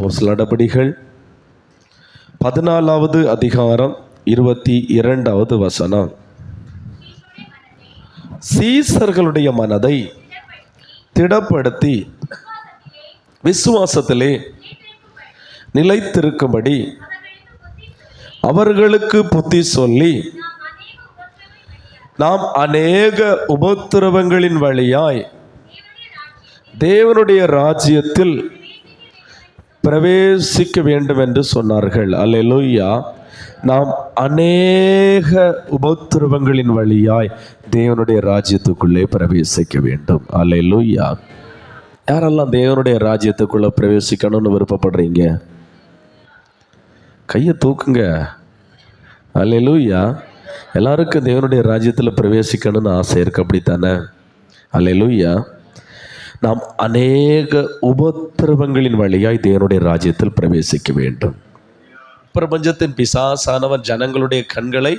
அப்போஸ்தலர் நடபடிகள் 14வது அதிகாரம் 22வது வசனம். சீசர்களுடைய மனதை திடப்படுத்தி விசுவாசத்திலே நிலைத்திருக்கும்படி அவர்களுக்கு புத்தி சொல்லி நாம் அநேக உபத்திரவங்களின் வழியாய் தேவனுடைய ராஜ்யத்தில் பிரவேசிக்க வேண்டும் என்று சொன்னார்கள். அல்லேலூயா. நாம் அநேக உபத்திரவங்களின் வழியாய் தேவனுடைய ராஜ்யத்துக்குள்ளே பிரவேசிக்க வேண்டும். அல்லேலூயா. யாரெல்லாம் தேவனுடைய ராஜ்யத்துக்குள்ளே பிரவேசிக்கணும்னு விருப்பப்படுறீங்க? கையை தூக்குங்க. அல்லேலூயா. எல்லாருக்கும் தேவனுடைய ராஜ்யத்தில் பிரவேசிக்கணும்னு ஆசை இருக்கு, அப்படித்தானே? அல்லேலூயா. நாம் அநேக உபத்திரவங்களின் வழியாய் தேவனுடைய ராஜ்யத்தில் பிரவேசிக்க வேண்டும். பிரபஞ்சத்தின் பிசாசானவன் ஜனங்களுடைய கண்களை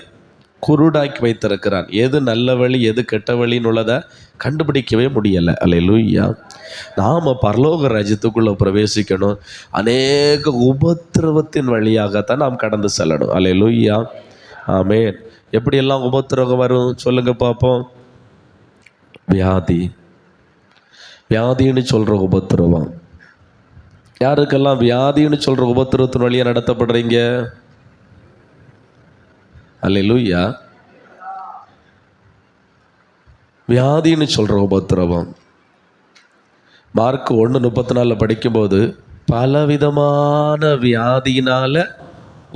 குருடாக்கி வைத்திருக்கிறான். எது நல்ல வழி எது கெட்ட வழின்னு உள்ளதை கண்டுபிடிக்கவே முடியலை. அல்லேலூயா. நாம் பரலோக ராஜ்யத்துக்குள்ளே பிரவேசிக்கணும். அநேக உபத்திரவத்தின் வழியாகத்தான் நாம் கடந்து செல்லணும். அல்லேலூயா. ஆமென். எப்படியெல்லாம் உபத்திரவம் வரும் சொல்லுங்க பார்ப்போம். வியாதின்னு சொல்கிற உபத்திரவம். யாருக்கெல்லாம் வியாதின்னு சொல்கிற உபத்திரவத்தின் வழியாக நடத்தப்படுறீங்க? அல்லேலூயா. வியாதின்னு சொல்கிற உபத்திரவம். மார்க் 1:34 படிக்கும்போது பலவிதமான வியாதியினால்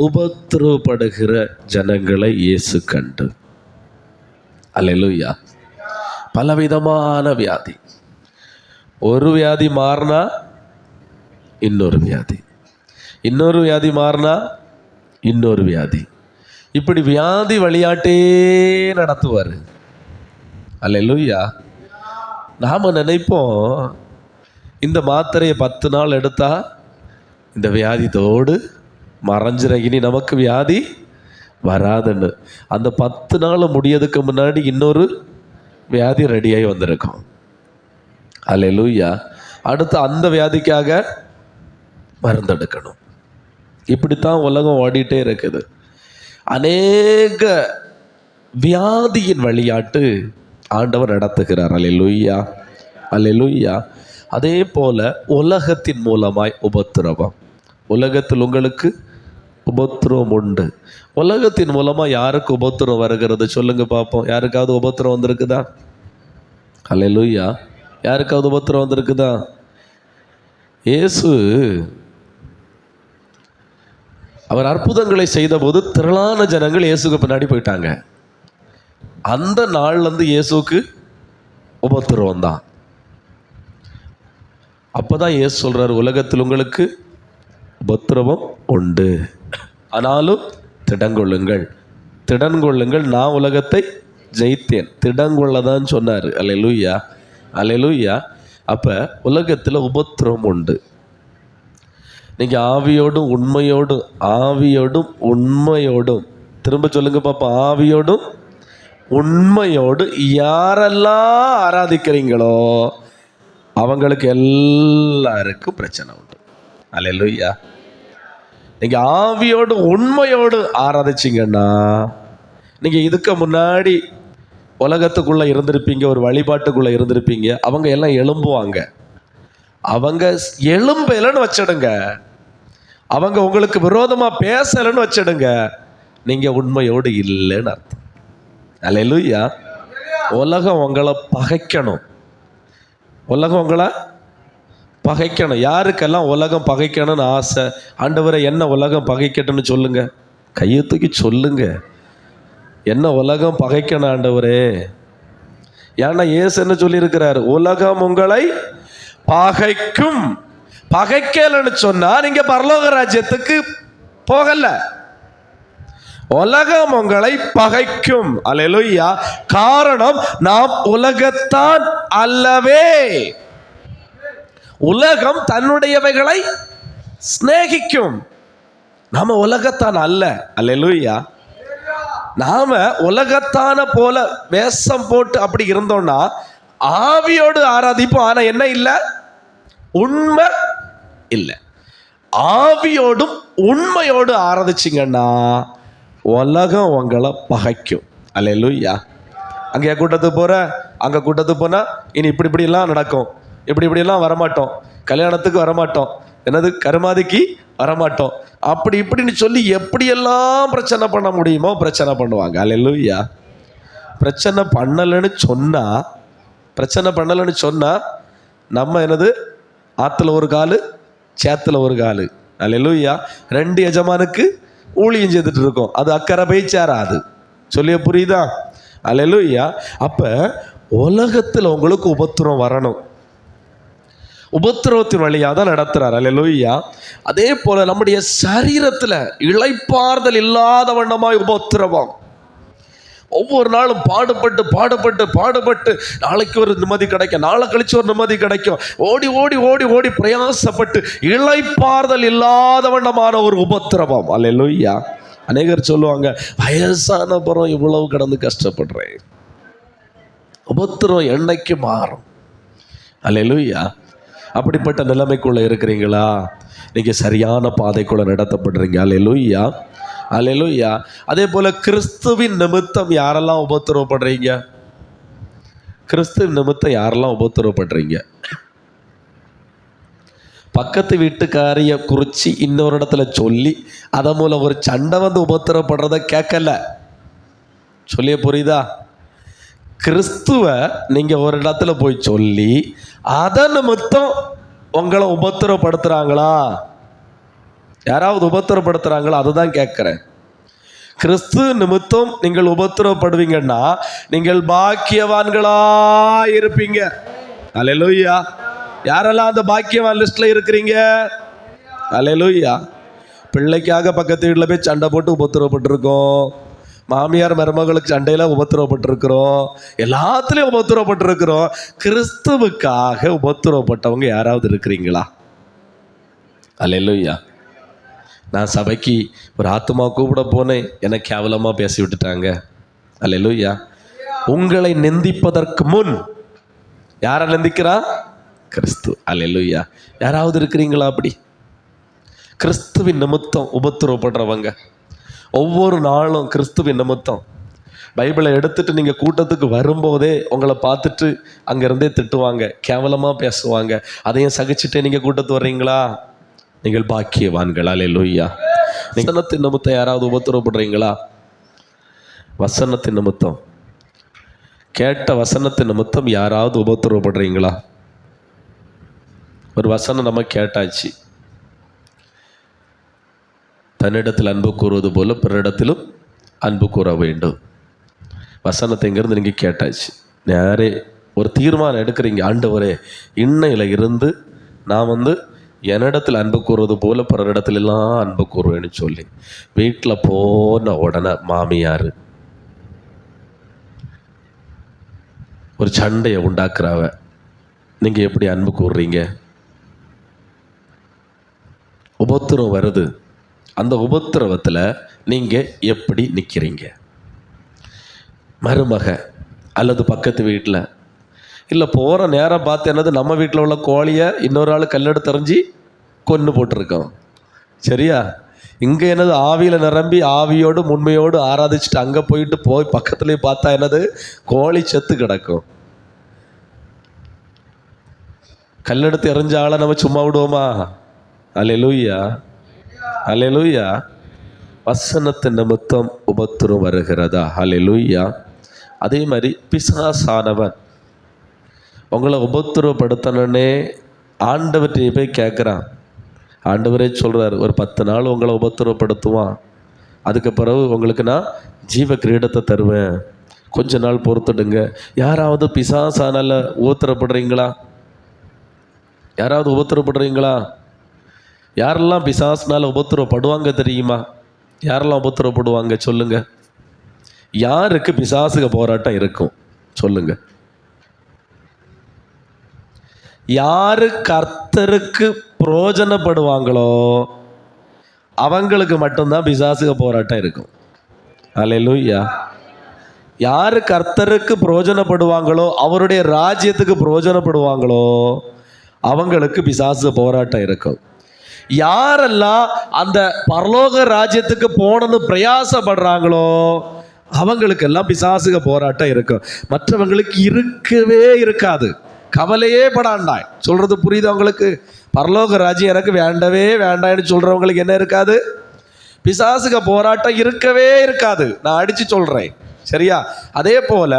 உபத்திரவப்படுகிற ஜனங்களை இயேசு கண்டு. அல்லேலூயா. பலவிதமான வியாதி. ஒரு வியாதி மாறினா இன்னொரு வியாதி, இன்னொரு வியாதி மாறினா இன்னொரு வியாதி, இப்படி வியாதி விளையாட்டே நடத்துவார். அல்லேலூயா. நாம் நினைப்போம் இந்த மாத்திரையை 10 நாள் எடுத்தா இந்த வியாதி தோடு மறைஞ்சிர, இனி நமக்கு வியாதி வராதுன்னு. அந்த 10 நாள் முடியதுக்கு முன்னாடி இன்னொரு வியாதி ரெடியாகி வந்திருக்கும். அல்லேலூயா. அடுத்து அந்த வியாதிக்காக மருந்தெடுக்கணும். இப்படித்தான் உலகம் ஓடிட்டே இருக்குது. அநேக வியாதியின் வழியாட்டு ஆண்டவர் நடத்துகிறார். அல்லேலூயா. அல்லேலூயா. அதே போல உலகத்தின் மூலமாய் உபத்திரவம். உலகத்தில் உங்களுக்கு உபத்திரவம் உண்டு. உலகத்தின் மூலமாக யாருக்கு உபத்திரம் வருகிறது சொல்லுங்க பார்ப்போம். யாருக்காவது உபத்திரம் வந்திருக்குதா? அல்லேலூயா. யாருக்காவது உபத்திரம் வந்திருக்குதா? இயேசு அவர் அற்புதங்களை செய்தபோது திரளான ஜனங்கள் இயேசுக்கு பின்னாடி போயிட்டாங்க. அந்த நாள்லேருந்து இயேசுக்கு உபத்திரவம் தான். அப்போதான் இயேசு சொல்கிறார், உலகத்தில் உங்களுக்கு உபத்திரவம் உண்டு, ஆனாலும் திடங்கொள்ளுங்கள், திடங்கொள்ளுங்கள், நான் உலகத்தை ஜெயித்தேன். திடங்கொள்ளதான் சொன்னார். அல்லேலூயா. அல்லேலூயா. அப்போ உலகத்தில் உபத்திரவம் உண்டு. நீங்கள் ஆவியோடும் உண்மையோடும் திரும்ப சொல்லுங்க பாப்பா. ஆவியோடும் உண்மையோடு யாரெல்லாம் ஆராதிக்கிறீங்களோ அவங்களுக்கு எல்லாருக்கும் பிரச்சனை உண்டு. அல்லேலூயா. நீங்கள் ஆவியோடு உண்மையோடு ஆராதிச்சிங்கன்னா நீங்கள் இதுக்கு முன்னாடி உலகத்துக்குள்ளே இருந்திருப்பீங்க, ஒரு வழிபாட்டுக்குள்ளே இருந்திருப்பீங்க. அவங்க எல்லாம் எழும்புவாங்க. அவங்க எழும்பலைன்னு வச்சிடுங்க, அவங்க உங்களுக்கு விரோதமாக பேசலைன்னு வச்சிடுங்க, நீங்கள் உண்மையோடு இல்லைன்னு அர்த்தம். அல்லேலூயா. உலகம் உங்களை பகைக்கணும். உலகம் உங்களை பகைக்கணும். யாருக்கெல்லாம் உலகம் பகைக்கணும்னு ஆசை? ஆண்டவரை என்ன உலகம் பகைக்கட்டும்னு சொல்லுங்க. கையை தூக்கி சொல்லுங்க. என்ன உலகம் பகைக்கணும் ஆண்டவரே? ஏன்னா இயேசு என்ன சொல்லியிருக்கிறார்? உலகம் உங்களை பகைக்கும். பகைக்கலன்னு சொன்னா நீங்க பரலோக ராஜ்யத்துக்கு போகல. உலகம் உங்களை பகைக்கும். அல்லேலூயா. காரணம், நாம் உலகத்தான் அல்லவே. உலகம் தன்னுடையவைகளை சிநேகிக்கும். நாம உலகத்தான் அல்ல. அல்லேலூயா. நாம உலகத்தான போல வேஷம் போட்டு அப்படி இருந்தோம்னா ஆவியோடு ஆராதிப்போம். ஆனா என்ன இல்லை? உண்மை இல்லை. ஆவியோடும் உண்மையோடு ஆராதிச்சிங்கன்னா உலகம் உங்களை பகைக்கும். அல்லேலூயா. அங்கே கூட்டத்துக்கு போற, அங்க கூட்டத்துக்கு போனா இனி இப்படிலாம் நடக்கும், இப்படிலாம் வரமாட்டோம், கல்யாணத்துக்கு வரமாட்டோம், என்னது கருமாதிக்கு வரமாட்டோம், இப்படின்னு சொல்லி எப்படியெல்லாம் பிரச்சனை பண்ண முடியுமோ பிரச்சனை பண்ணுவாங்க. அல்லேலூயா. பிரச்சனை பண்ணலைன்னு சொன்னா நம்ம என்னது ஆத்துல ஒரு காலு சேத்துல ஒரு காலு. அல்லேலூயா. 2 எஜமானுக்கு ஊழியம் செய்துட்டு இருக்கோம், அது அக்கறை போய் சேராது. சொல்லிய புரியுதா? அல்லேலூயா. அப்ப உலகத்துல உங்களுக்கு உபத்திரம் வரணும், உபத்திரவத்தின் வழியாக தான் நடத்துறார். அல்லேலூயா. அதே போல நம்முடைய சரீரத்துல இளைப்பாறுதல் இல்லாத வண்ணமாய் உபத்திரவம். ஒவ்வொரு நாளும் பாடுபட்டு நாளைக்கு ஒரு நிம்மதி கிடைக்கும், நாளை கழிச்சு ஒரு நிம்மதி கிடைக்கும், ஓடி பிரயாசப்பட்டு இளைப்பாறுதல் இல்லாத வண்ணமான ஒரு உபத்திரவம். அல்லேலூயா. அநேகர் சொல்லுவாங்க, வயசான பிறம் இவ்வளவு கடந்து கஷ்டப்படுறேன். உபத்திரம் என்னைக்கு மாறும்? அல்லேலூயா. அப்படிப்பட்ட நிலைமைக்குள்ள இருக்கிறீங்களா? நீங்க சரியான பாதைக்குள்ள நடத்தப்படுறீங்க. அல்லேலூயா. அல்லேலூயா. அதே போல கிறிஸ்துவின் நிமித்தம் யாரெல்லாம் உபத்திரவப்படுறீங்க? கிறிஸ்துவின் நிமித்தம் யாரெல்லாம் உபத்திரவப்படுறீங்க? பக்கத்து வீட்டுக்காரிய குறித்து இன்னொரு இடத்துல சொல்லி அதன் மூலம் ஒரு சண்டை வந்து உபத்திரப்படுறத கேட்கல. சொல்லிய புரியுதா? கிறிஸ்துவ நீங்க ஒரு இடத்துல போய் சொல்லி அதன் நிமித்தம் உங்களை உபத்திரப்படுத்துறாங்களா? யாராவது உபத்திரப்படுத்துறாங்களா? அதுதான் கேட்கிறேன். கிறிஸ்து நிமித்தம் நீங்கள் உபத்திரப்படுவீங்கன்னா நீங்கள் பாக்கியவான்களா இருப்பீங்க. அல்லேலூயா. யாரெல்லாம் அந்த பாக்கியவான் லிஸ்ட்ல இருக்கிறீங்க? அல்லேலூயா. பிள்ளைக்காக பக்கத்து வீட்டில் போய் சண்டை போட்டு உபத்திரப்பட்டிருக்கோம், மாமியார் மருமகளுக்கு சண்டையில் உபத்திரப்பட்டிருக்கிறோம், எல்லாத்துலேயும் உபத்திரப்பட்டிருக்கிறோம். கிறிஸ்துவுக்காக உபத்திரப்பட்டவங்க யாராவது இருக்கிறீங்களா? அல்லேலூயா. நான் சபைக்கு ஒரு ஆத்துமா கூப்பிட போனேன், எனக்கு கேவலமாக பேசி விட்டுட்டாங்க. அல்லேலூயா. உங்களை நிந்திப்பதற்கு முன் யாரை நிந்திக்கிறா? கிறிஸ்து. அல்லேலூயா. யாராவது இருக்கிறீங்களா அப்படி? கிறிஸ்துவின் நிமித்தம் உபத்திரவப்படுறவங்க ஒவ்வொரு நாளும் கிறிஸ்துவின் நிமித்தம். பைபிளை எடுத்துட்டு நீங்கள் கூட்டத்துக்கு வரும்போதே உங்களை பார்த்துட்டு அங்கேருந்தே திட்டுவாங்க, கேவலமாக பேசுவாங்க. அதையும் சகிச்சுட்டே நீங்கள் கூட்டத்து வர்றீங்களா? நீங்கள் பாக்கியவான்கள். அல்லேலூயா. வசனத்தின் நிமித்தம் யாராவது உபத்திரவப்படுறீங்களா? வசனத்தின் நிமித்தம், கேட்ட வசனத்தின் நிமித்தம் யாராவது உபத்திரவப்படுறீங்களா? ஒரு வசனம் நம்ம கேட்டாச்சு, தன்னிடத்தில் அன்பு கூறுவது போல பிறரிடத்திலும் அன்பு கூற வேண்டும். வசனத்தை இங்கிருந்து நீங்கள் கேட்டாச்சு, நேரே ஒரு தீர்மானம் எடுக்கிறீங்க, ஆண்டவரே இன்னையில் இருந்து நான் என்னிடத்தில் அன்பு கூறுவது போல பிறரிடத்துலலாம் அன்பு கூறுவேன்னு சொல்லி வீட்டில் போன உடனே மாமியார் ஒரு சண்டையை உண்டாக்குறாவ, நீங்கள் எப்படி அன்பு கூறுறீங்க? உபத்திரம் வருது, அந்த உபத்திரவத்தில் நீங்கள் எப்படி நிற்கிறீங்க? மருமக அல்லது பக்கத்து வீட்டில் இல்லை போகிற நேரம் பார்த்து என்னது நம்ம வீட்டில் உள்ள கோழியை இன்னொரு ஆள் கல்லெடுத்து எறிஞ்சி கொன்று போட்டிருக்கோம். சரியா? இங்கே என்னது ஆவியில் நிரம்பி ஆவியோடு உண்மையோடு ஆராதிச்சுட்டு அங்கே போய் பக்கத்துலேயே பார்த்தா என்னது கோழி செத்து கிடக்கும். கல்லெடுத்து எறிஞ்ச ஆளை நம்ம சும்மா விடுவோமா? அல்லேலூயா. அல்லேலூயா. வசனத்தின் நிமித்தம் உபத்திரம் வருகிறதா? அல்லேலூயா. அதே மாதிரி பிசாசானவன் உங்களை உபத்திரப்படுத்தணுன்னே ஆண்டவர்கிட்ட போய் கேட்குறான். ஆண்டவரே சொல்கிறார், ஒரு 10 நாள் உங்களை உபத்திரப்படுத்துவான், அதுக்கு பிறகு உங்களுக்கு நான் ஜீவ கிரீடத்தை தருவேன், கொஞ்ச நாள் பொறுத்துடுங்க. யாராவது பிசாசானால உபத்திரப்படுறீங்களா? யாராவது உபத்திரப்படுறீங்களா? யாரெல்லாம் பிசாசுனால உபத்திரப்படுவாங்க தெரியுமா? யாரெல்லாம் உபத்திரப்படுவாங்க சொல்லுங்க. யாருக்கு பிசாசுக போராட்டம் இருக்கும் சொல்லுங்க. யாரு கர்த்தருக்கு பிரயோஜனப்படுவாங்களோ அவங்களுக்கு மட்டும்தான் பிசாசுக போராட்டம் இருக்கும். அல்லேலூயா. யாரு கர்த்தருக்கு பிரயோஜனப்படுவாங்களோ அவருடைய ராஜ்யத்துக்கு பிரயோஜனப்படுவாங்களோ அவங்களுக்கு பிசாசு போராட்டம் இருக்கும். யாரெல்லாம் அந்த பரலோக ராஜ்யத்துக்கு போனன்னு பிரயாசப்படுறாங்களோ அவங்களுக்கெல்லாம் பிசாசுக போராட்டம் இருக்கும். மற்றவங்களுக்கு இருக்கவே இருக்காது. கவலையே படாண்டாய். சொல்றது புரியுது உங்களுக்கு? பரலோக ராஜ்யம் எனக்கு வேண்டவே வேண்டான்னு சொல்றவங்களுக்கு என்ன இருக்காது? பிசாசுக போராட்டம் இருக்கவே இருக்காது. நான் அடிச்சு சொல்றேன், சரியா? அதே போல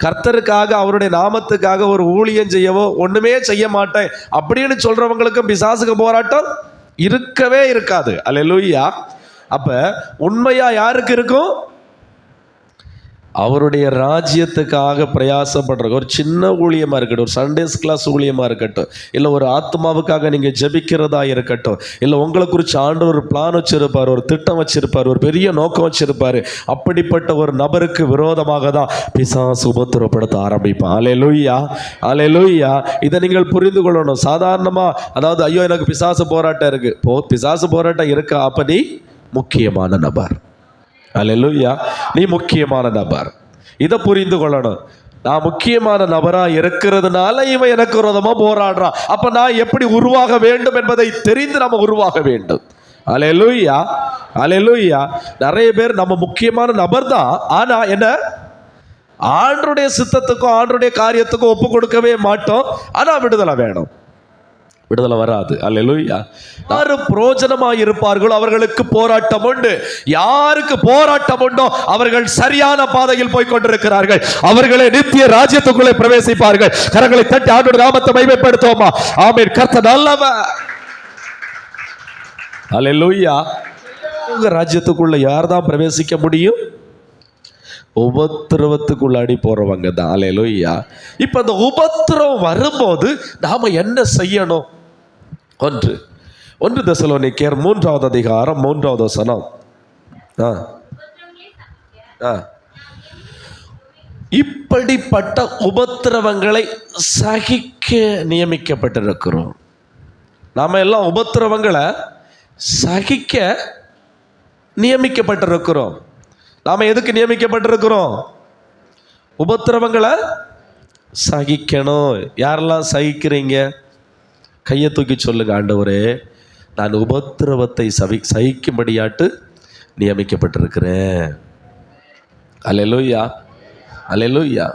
கர்த்தருக்காக அவருடைய நாமத்துக்காக ஒரு ஊழியம் செய்யவோ ஒண்ணுமே செய்ய மாட்டேன் அப்படின்னு சொல்றவங்களுக்கும் பிசாசுக போராட்டம் இருக்கவே இருக்காது. அல்லேலூயா. அப்ப உண்மையா யாருக்கு இருக்கும்? அவருடைய ராஜ்யத்துக்காக பிரயாசப்படுற ஒரு சின்ன ஊழியமாக இருக்கட்டும், ஒரு சண்டேஸ் கிளாஸ் ஊழியமாக இருக்கட்டும், இல்லை ஒரு ஆத்மாவுக்காக நீங்கள் ஜெபிக்கிறதா இருக்கட்டும், இல்லை உங்களை குறித்து ஆண்டவர் ஒரு பிளான் வச்சிருப்பார், ஒரு திட்டம் வச்சிருப்பார், ஒரு பெரிய நோக்கம் வச்சிருப்பார். அப்படிப்பட்ட ஒரு நபருக்கு விரோதமாக தான் பிசாசு உபத்திரப்படுத்த ஆரம்பிப்பான். அல்லேலூயா, அல்லேலூயா. இதை நீங்கள் புரிந்து கொள்ளணும். சாதாரணமாக அதாவது ஐயோ எனக்கு பிசாசு போராட்டம் இருக்கு, பிசாசு போராட்டம் இருக்கா? அப்போ நீ முக்கியமான நபர். அல்லேலூயா, நீ முக்கியமான நபர். இதை புரிந்து கொள்ளணும். நான் முக்கியமான நபரா இருக்கிறதுனால இவன் எனக்கு விரோதமா போராடுறான். அப்ப நான் எப்படி உருவாக வேண்டும் என்பதை தெரிந்து நம்ம உருவாக வேண்டும். அல்லேலூயா, அல்லேலூயா. நிறைய பேர் நம்ம முக்கியமான நபர் தான், ஆனா என்ன ஆண்டருடைய சித்தத்துக்கும் ஆண்டருடைய காரியத்துக்கும் ஒப்பு கொடுக்கவே மாட்டோம். ஆனா விடுதலை வேணும். விடுதலை வராது. அல்லேலூயா. யாரு பிரயோஜனமாய் இருப்பார்களோ அவர்களுக்கு போராட்டம் உண்டு. யாருக்கு போராட்டம் உண்டோ அவர்கள் சரியான பாதையில் போய் கொண்டிருக்கிறார்கள். அவர்களே நித்திய ராஜ்யத்துக்குள்ளே பிரவேசிப்பார்கள். கரங்களை தட்டி ஆண்டவருடைய நாமத்தை மகிமைப்படுத்துவோமா? ஆமென். கர்த்தர் நல்லவர். அல்லேலூயா. ராஜ்யத்துக்குள்ள யார் தான் பிரவேசிக்க முடியும்? உபத்திரவத்துக்குள்ளாடி போறவங்க தான். அல்லேலூயா. இப்ப அந்த உபத்திரவம் வரும்போது நாம என்ன செய்யணும்? ஒன்று தெசலோனிக்கேயர் 3வது அதிகாரம் 3வது வசனம். இப்படிப்பட்ட உபத்திரவங்களை சகிக்க நியமிக்கப்பட்டிருக்கிறோம். நாம எல்லாம் உபத்திரவங்களை சகிக்க நியமிக்கப்பட்டிருக்கிறோம். நாம எதுக்கு நியமிக்கப்பட்டிருக்கிறோம்? உபத்திரவங்களை சகிக்கணும். யாரெல்லாம் சகிக்கிறீங்க? கையை தூக்கி சொல்லுங்க. ஆண்டவரே, நான் உபத்திரவத்தை சகிக்கும்படியாட்டு நியமிக்கப்பட்டிருக்கிறேன். அல்லேலூயா, அல்லேலூயா.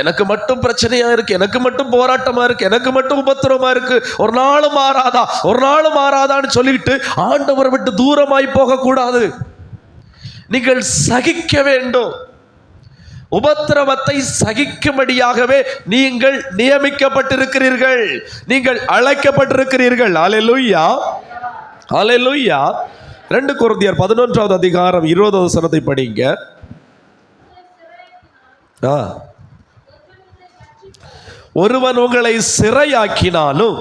எனக்கு மட்டும் பிரச்சனையா இருக்கு, எனக்கு மட்டும் போராட்டமா இருக்கு, எனக்கு மட்டும் உபத்திரமா இருக்கு, ஒரு நாளும் மாறாதா, ஒரு நாளும் மாறாதான்னு சொல்லிட்டு ஆண்டவரை விட்டு தூரமாய் போக கூடாது. நீங்கள் சகிக்க வேண்டும். உபத்திரவத்தை சகிக்கும்படியாகவே நீங்கள் நியமிக்கப்பட்டிருக்கிறீர்கள், நீங்கள் அழைக்கப்பட்டிருக்கிறீர்கள். அல்லேலூயா, அல்லேலூயா. 2 கொரிந்தியர் 11வது அதிகாரம் 20வது வசனத்தை படிங்க. ஒருவன் உங்களை சிறையாக்கினாலும்,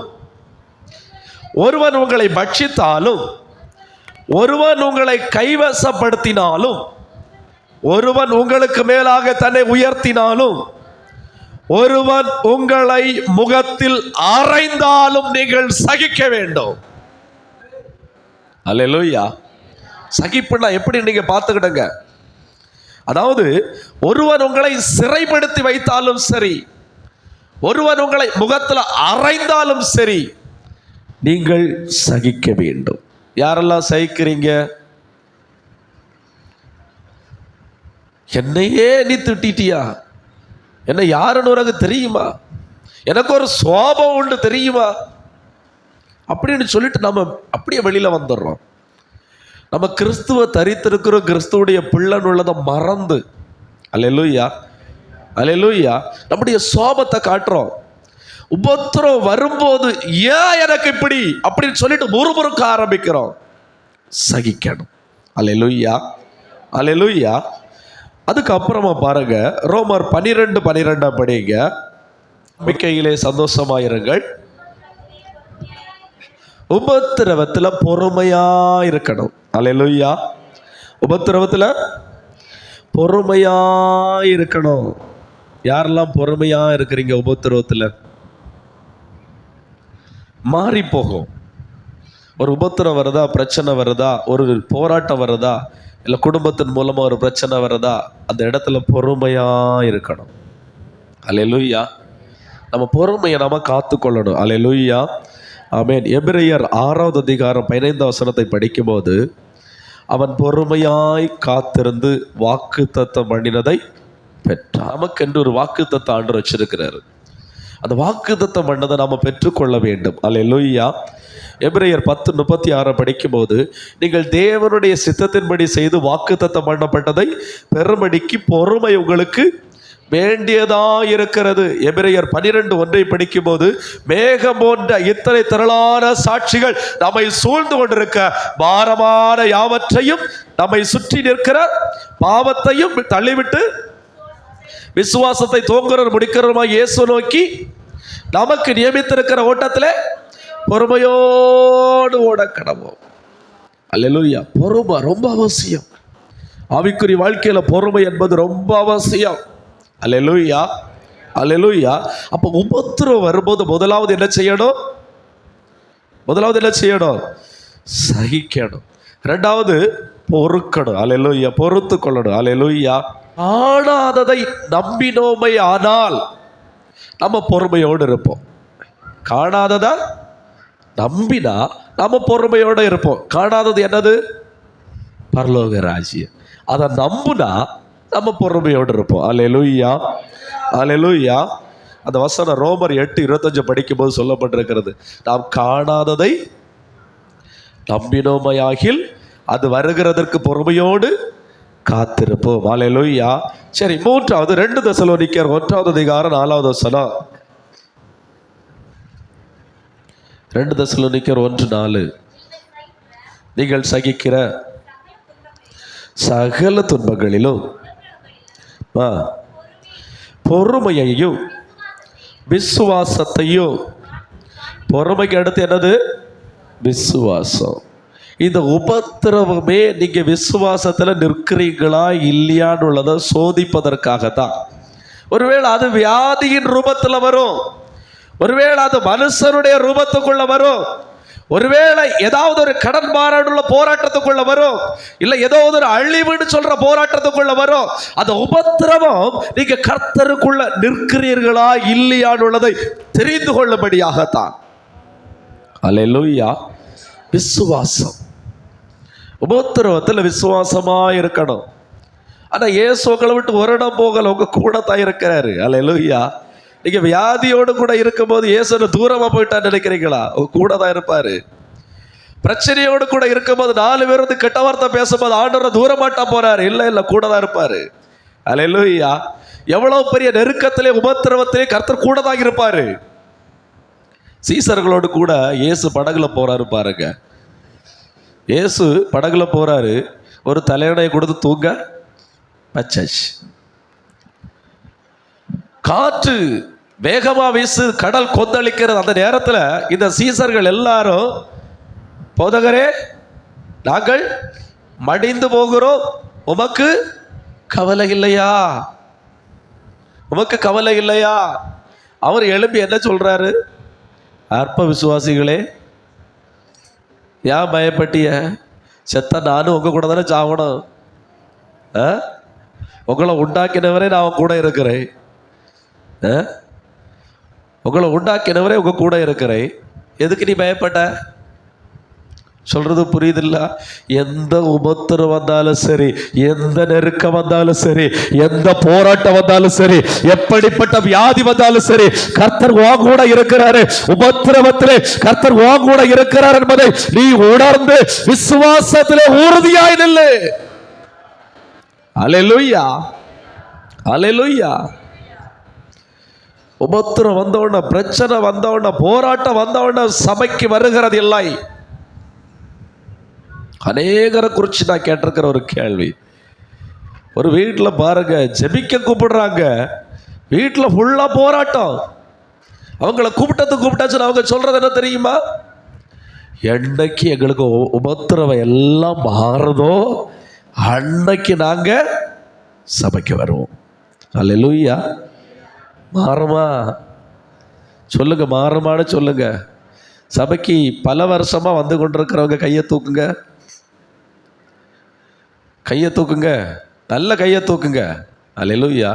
ஒருவன் உங்களை பட்சித்தாலும், ஒருவன் உங்களை கைவசப்படுத்தினாலும், ஒருவன் உங்களுக்கு மேலாக தன்னை உயர்த்தினாலும், ஒருவன் உங்களை முகத்தில் அறைந்தாலும் நீங்கள் சகிக்க வேண்டும். அல்லேலூயா. சகிப்புனா எப்படி நீங்க பார்த்துக்கிடுங்க. அதாவது ஒருவன் உங்களை சிறைப்படுத்தி வைத்தாலும் சரி, ஒருவன் உங்களை முகத்தில் அறைந்தாலும் சரி, நீங்கள் சகிக்க வேண்டும். யாரெல்லாம் சகிக்கிறீங்க? என்னையே நீ திட்டிட்டியா? என்ன யாருன்னு உனக்கு தெரியுமா? எனக்கு ஒரு சுவாபம் உண்டு தெரியுமா? அப்படின்னு சொல்லிட்டு நம்ம அப்படியே வெளியில வந்துடுறோம். நம்ம கிறிஸ்துவ தரித்திருக்கிறோம், கிறிஸ்துவுடைய பிள்ளைன்னு உள்ளதை மறந்து. அல்லேலூயா, அல்லேலூயா. நம்முடைய சுவாபத்தை காட்டுறோம். உபத்திரம் வரும்போது ஏன் எனக்கு இப்படி அப்படின்னு சொல்லிட்டு முறுமுறுக்க ஆரம்பிக்கிறோம். சகிக்கணும். அல்லேலூயா, அல்லேலூயா. அதுக்கப்புறமா பாருங்க, ரோமர் 12:12 படிங்க. நம்பிக்கையிலே சந்தோஷமாயிருங்கள், உபத்திரவத்துல பொறுமையா இருக்கணும். அல்லேலூயா. உபத்திரவத்துல பொறுமையா இருக்கணும். யாரெல்லாம் பொறுமையா இருக்கிறீங்க? உபத்திரவத்துல மாறி போகும். ஒரு உபத்திரம் வருதா, பிரச்சனை வருதா, ஒரு போராட்டம் வருதா, இல்லை குடும்பத்தின் மூலமா ஒரு பிரச்சனை வருதா, அந்த இடத்துல பொறுமையா இருக்கணும். அல்லேலூயா. நம்ம பொறுமையை நாம காத்துக்கொள்ளணும். அல்லேலூயா. ஆமென். எபிரெயர் 6வது அதிகாரம் 15 வசனத்தை படிக்கும்போது, அவன் பொறுமையாய் காத்திருந்து வாக்கு தத்தம் பண்ணினதை பெற்றான். நமக்கென்று ஒரு வாக்கு தத்தம் ஆண்டவர் வச்சிருக்கிறாரு. அந்த வாக்கு தத்தம் பண்ணதை நாம் பெற்றுக்கொள்ள வேண்டும். அல்லேலூயா. எபிரெயர் 10:36 படிக்கும்போது, நீங்கள் தேவனுடைய சித்தத்தின்படி செய்து வாக்கு தத்தம் பண்ணப்பட்டதை பெறும்படிக்கு பொறுமை உங்களுக்கு வேண்டியதா இருக்கிறது. எபிரெயர் 12:1 படிக்கும்போது, மேகம் போன்ற இத்தனை திரளான சாட்சிகள் நம்மை சூழ்ந்து கொண்டிருக்க பாரமான யாவற்றையும் நம்மை சுற்றி நிற்கிற பாவத்தையும் தள்ளிவிட்டு விசுவாசத்தை தோங்குற முடிக்கிறோமா இயேசு நோக்கி நமக்கு நியமித்திருக்கிற ஓட்டத்தில் பொறுமையோடு ஓட கடவோம். அல்லேலூயா. பொறுமை ரொம்ப அவசியம். ஆவிக்குரிய வாழ்க்கையில பொறுமை என்பது ரொம்ப அவசியம். அல்லேலூயா, அல்லேலூயா. அப்போ உபத்திரவம் வரும்போது முதலாவது என்ன செய்யணும்? சகிக்கணும். ரெண்டாவது பொறுக்கணும். அல்லேலூயா. பொறுத்து கொள்ளணும். அல்லேலூயா. காணாததை நம்பினோமை ஆனால் நம்ம பொறுமையோடு இருப்போம். காணாததா நம்பினா நம்ம பொறுமையோடு இருப்போம். காணாதது என்னது? பரலோக ராஜ்யம். அதை நம்புனா நம்ம பொறுமையோடு இருப்போம். அல்லேலூயா, அல்லேலூயா. அந்த வசனம் ரோமர் 8:25 படிக்கும்போது சொல்லப்பட்டிருக்கிறது, நாம் காணாததை நம்பினோமையாகில் அது வருகிறதற்கு பொறுமையோடு காத்திருப்போம். அல்லேலூயா. சரி, மூன்றாவது 2 தெசலோனிக்கர் 1வது அதிகாரம் 4வது வசனம். 2 தெசலோனிக்கர் 1:4, நீங்கள் சகிக்கிற சகல துன்பங்களிலும் பொறுமையையும் விசுவாசத்தையும், பொறுமைக்கு அடுத்து என்னது? விசுவாசம். இந்த உபத்திரவமே நீங்க விசுவாசத்துல நிற்கிறீங்களா இல்லையான்னு உள்ளதை சோதிப்பதற்காகத்தான். ஒருவேளை அது வியாதியின் ரூபத்தில் வரும், ஒருவேளை அது மனுஷனுடைய ரூபத்துக்குள்ள வரும், ஒருவேளை ஏதாவது ஒரு கடன் மாறாடுள்ள போராட்டத்துக்குள்ள வரும், இல்ல ஏதோ ஒரு அழிவுன்னு சொல்ற போராட்டத்துக்குள்ள வரும். அந்த உபத்திரவம் நீங்க கர்த்தருக்குள்ள நிற்கிறீர்களா இல்லையான்னு உள்ளதை தெரிந்து கொள்ளும்படியாகத்தான். அல்லேலூயா. விசுவாசம். உபத்திரவத்தில் விசுவாசமா இருக்கணும். ஆனா இயேசு உங்களை விட்டு ஒரு இடம் போகல, உங்க கூட தான் இருக்கிறாரு. அல்லேலூயா. நீங்க வியாதியோடு கூட இருக்கும்போது இயேசு தூரமா போயிட்டா நினைக்கிறீங்களா? உங்க கூட தான் இருப்பாரு. பிரச்சனையோடு கூட இருக்கும்போது 4 பேர் வந்து கெட்ட வார்த்தை பேசும்போது ஆண்டவரை தூரமாட்டா போறாரு. இல்ல கூட தான் இருப்பாரு. அல்லேலூயா. எவ்வளவு பெரிய நெருக்கத்திலே உபத்திரவத்திலே கர்த்தர் கூட தான் இருப்பாரு. சீசர்களோடு கூட இயேசு படகுல போறாரு பாருங்க. இயேசு படகுல போறாரு, ஒரு தலையணையை கொடுத்து தூங்க வச்சாச்சு. காற்று வேகமா வீசு, கடல் கொந்தளிக்கிறது. அந்த நேரத்தில் இந்த சீசர்கள் எல்லாரும், போதகரே நாங்கள் மடிந்து போகிறோம், உமக்கு கவலை இல்லையா? உமக்கு கவலை இல்லையா? அவர் எழுப்பி என்ன சொல்றாரு? அற்ப விசுவாசிகளே, ஏன் பயப்பட்டிய? செத்த நானும் உங்க கூட தானே சாவணும். உங்களை உண்டாக்கினவரே நான் கூட இருக்கிறேன். உங்களை உண்டாக்கினவரே உங்க கூட இருக்கிறேன். எதுக்கு நீ பயப்பட்ட? சொல்றது புரியுதில்ல? எந்த உபத்திரம் வந்தாலும் சரி, எந்த நெருக்கம் வந்தாலும் சரி, எந்த போராட்டம் வந்தாலும் சரி, எப்படிப்பட்ட வியாதி வந்தாலும் சரி, கர்த்தர் உன் கூட இருக்கிறாரு. உபத்திரவத்திலே கர்த்தர் உன் கூட இருக்கிறார் என்பதை நீ உணர்ந்து விசுவாசத்திலே உறுதியாய் நில்லு. அல்லேலூயா, அல்லேலூயா. உபத்திரம் வந்தவன, பிரச்சனை வந்தவன, போராட்டம் வந்தவன சபைக்கு வருகிறது இல்லை. அநேகரை குறித்து நான் கேட்டிருக்கிற ஒரு கேள்வி, ஒரு வீட்டில் பாருங்க, ஜெபிக்க கூப்பிடுறாங்க, வீட்டில் ஃபுல்லாக போராட்டம். அவங்கள கூப்பிட்டாச்சு, அவங்க சொல்றது என்ன தெரியுமா? என்னைக்கு எங்களுக்கு உபத்திரவம் எல்லாம் மாறுதோ அன்னைக்கு நாங்க சபைக்கு வருவோம். அல்லேலூயா. மாறுமா? சொல்லுங்க, மாறுமான்னு சொல்லுங்க. சபைக்கு பல வருஷமா வந்து கொண்டிருக்கிறவங்க கையை தூக்குங்க, கையை தூக்குங்க, நல்ல கையை தூக்குங்க. அல்லேலூயா.